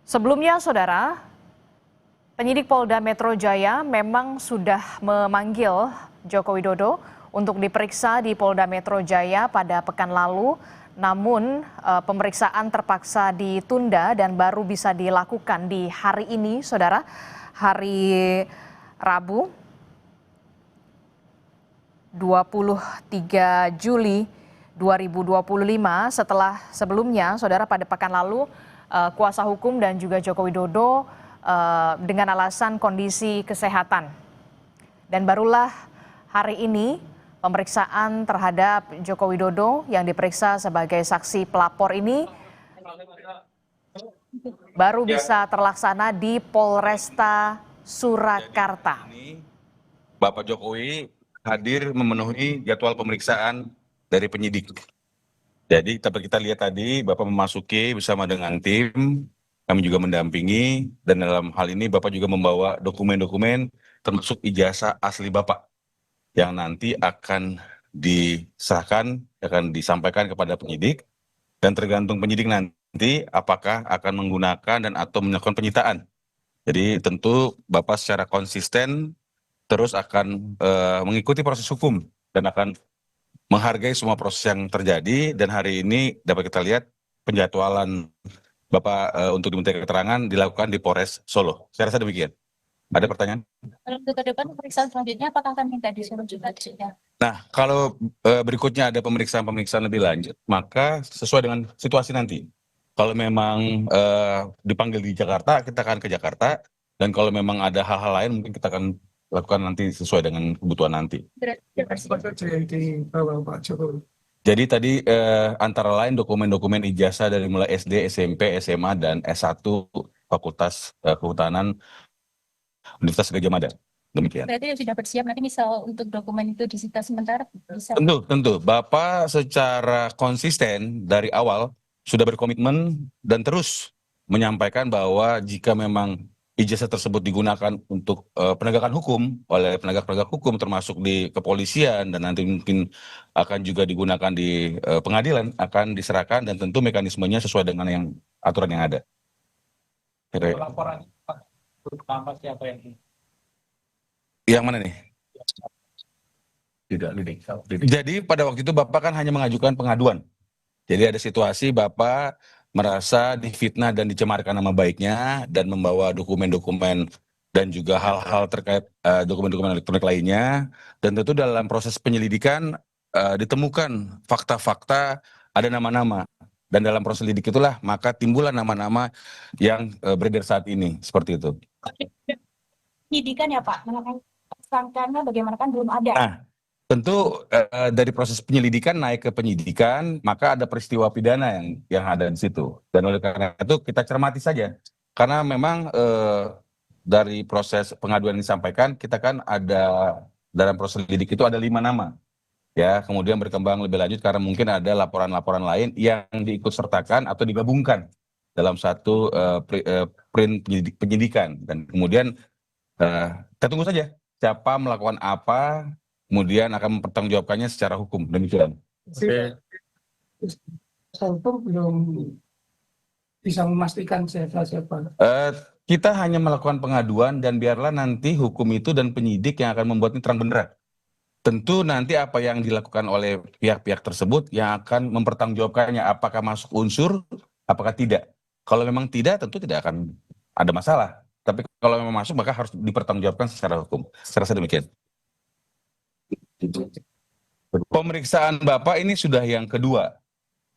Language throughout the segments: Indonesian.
Sebelumnya, Saudara, penyidik Polda Metro Jaya memang sudah memanggil Joko Widodo untuk diperiksa di Polda Metro Jaya pada pekan lalu. Namun, pemeriksaan terpaksa ditunda dan baru bisa dilakukan di hari ini, Saudara, hari Rabu 23 Juli 2025, setelah sebelumnya, Saudara, pada pekan lalu kuasa hukum dan juga Joko Widodo dengan alasan kondisi kesehatan. Dan barulah hari ini pemeriksaan terhadap Joko Widodo yang diperiksa sebagai saksi pelapor ini baru bisa terlaksana di Polresta Surakarta. Bapak Jokowi hadir memenuhi jadwal pemeriksaan dari penyidik. Jadi kita lihat tadi Bapak memasuki bersama dengan tim, kami juga mendampingi, dan dalam hal ini Bapak juga membawa dokumen-dokumen termasuk ijazah asli Bapak yang nanti akan disahkan, akan disampaikan kepada penyidik, dan tergantung penyidik nanti apakah akan menggunakan dan atau melakukan penyitaan. Jadi tentu Bapak secara konsisten terus akan mengikuti proses hukum dan akan menghargai semua proses yang terjadi. Dan hari ini dapat kita lihat penjadwalan Bapak untuk dimintai keterangan dilakukan di Polres Solo. Saya rasa demikian. Ada pertanyaan? Untuk ke depan pemeriksaan selanjutnya apakah akan minta disuruh juga disini? Nah, kalau berikutnya ada pemeriksaan lebih lanjut, maka sesuai dengan situasi nanti. Kalau memang dipanggil di Jakarta, kita akan ke Jakarta. Dan kalau memang ada hal-hal lain, mungkin kita akan lakukan nanti sesuai dengan kebutuhan nanti. Jadi tadi antara lain dokumen-dokumen ijazah dari mulai SD, SMP, SMA, dan S1 Fakultas Kehutanan Universitas Gadjah Mada. Demikian. Berarti sudah bersiap nanti misal untuk dokumen itu disita sementara bisa. Tentu. Bapak secara konsisten dari awal sudah berkomitmen dan terus menyampaikan bahwa jika memang ijazah tersebut digunakan untuk penegakan hukum oleh penegak-penegak hukum termasuk di kepolisian dan nanti mungkin akan juga digunakan di pengadilan, akan diserahkan dan tentu mekanismenya sesuai dengan yang aturan yang ada. Laporan apa siapa yang mana nih? Tidak. Jadi pada waktu itu Bapak kan hanya mengajukan pengaduan. Jadi ada situasi Bapak merasa difitnah dan dicemarkan nama baiknya dan membawa dokumen-dokumen dan juga hal-hal terkait dokumen-dokumen elektronik lainnya. Dan tentu dalam proses penyelidikan ditemukan fakta-fakta, ada nama-nama. Dan dalam proses lidik itulah maka timbullah nama-nama yang beredar saat ini, seperti itu. Penyidikan ya Pak, karena bagaimana kan belum ada. Nah, tentu dari proses penyelidikan naik ke penyidikan, maka ada peristiwa pidana yang ada di situ. Dan oleh karena itu kita cermati saja. Karena memang dari proses pengaduan yang disampaikan, kita kan ada dalam proses lidik itu ada 5 nama. Ya, kemudian berkembang lebih lanjut karena mungkin ada laporan-laporan lain yang diikut sertakan atau digabungkan dalam satu print penyidikan. Dan kemudian kita tunggu saja siapa melakukan apa, kemudian akan mempertanggungjawabkannya secara hukum. Demikian. Hukum belum bisa memastikan siapa. Kita hanya melakukan pengaduan dan biarlah nanti hukum itu dan penyidik yang akan membuat ini terang benderang. Tentu nanti apa yang dilakukan oleh pihak-pihak tersebut yang akan mempertanggungjawabkannya, apakah masuk unsur, apakah tidak. Kalau memang tidak, tentu tidak akan ada masalah. Tapi kalau memang masuk, maka harus dipertanggungjawabkan secara hukum. Saya rasa demikian. Pemeriksaan Bapak ini sudah yang kedua.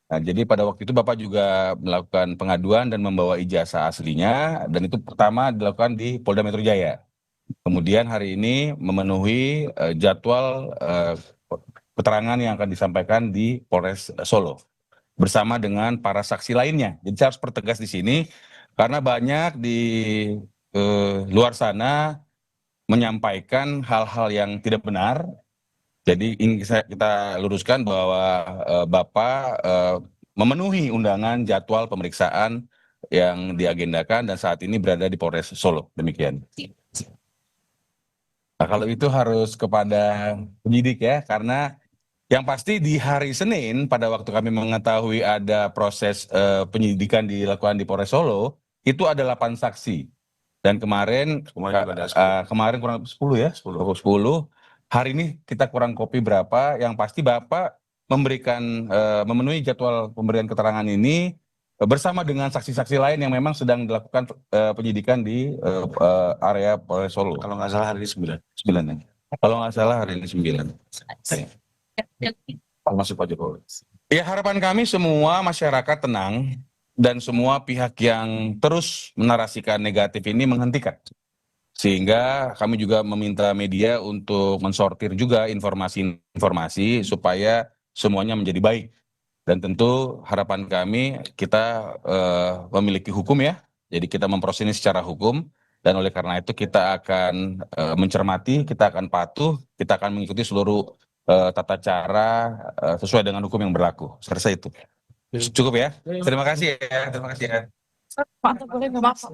Nah, jadi pada waktu itu Bapak juga melakukan pengaduan dan membawa ijazah aslinya, dan itu pertama dilakukan di Polda Metro Jaya. Kemudian hari ini memenuhi jadwal keterangan yang akan disampaikan di Polres Solo bersama dengan para saksi lainnya. Jadi saya harus pertegas di sini karena banyak di luar sana menyampaikan hal-hal yang tidak benar. Jadi ini kita luruskan bahwa Bapak memenuhi undangan jadwal pemeriksaan yang diagendakan dan saat ini berada di Polres Solo. Demikian. Nah, kalau itu harus kepada penyidik ya, karena yang pasti di hari Senin pada waktu kami mengetahui ada proses penyidikan dilakukan di Polres Solo, itu ada 8 saksi. Dan kemarin kurang 10 ya, 10. Hari ini kita kurang kopi berapa, yang pasti Bapak memenuhi jadwal pemberian keterangan ini bersama dengan saksi-saksi lain yang memang sedang dilakukan penyidikan di area Polres Solo. Kalau nggak salah hari ini 9. 9 ya. Kalau nggak salah hari ini 9. Masuk Pak Jokowi. Ya, harapan kami semua masyarakat tenang dan semua pihak yang terus menarasikan negatif ini menghentikan. Sehingga kami juga meminta media untuk mensortir juga informasi-informasi supaya semuanya menjadi baik. Dan tentu harapan kami kita memiliki hukum ya. Jadi kita memproses ini secara hukum. Dan oleh karena itu kita akan mencermati, kita akan patuh, kita akan mengikuti seluruh tata cara sesuai dengan hukum yang berlaku. Saya rasa itu. Cukup ya. Terima kasih ya. Terima kasih ya. Pak, boleh maaf.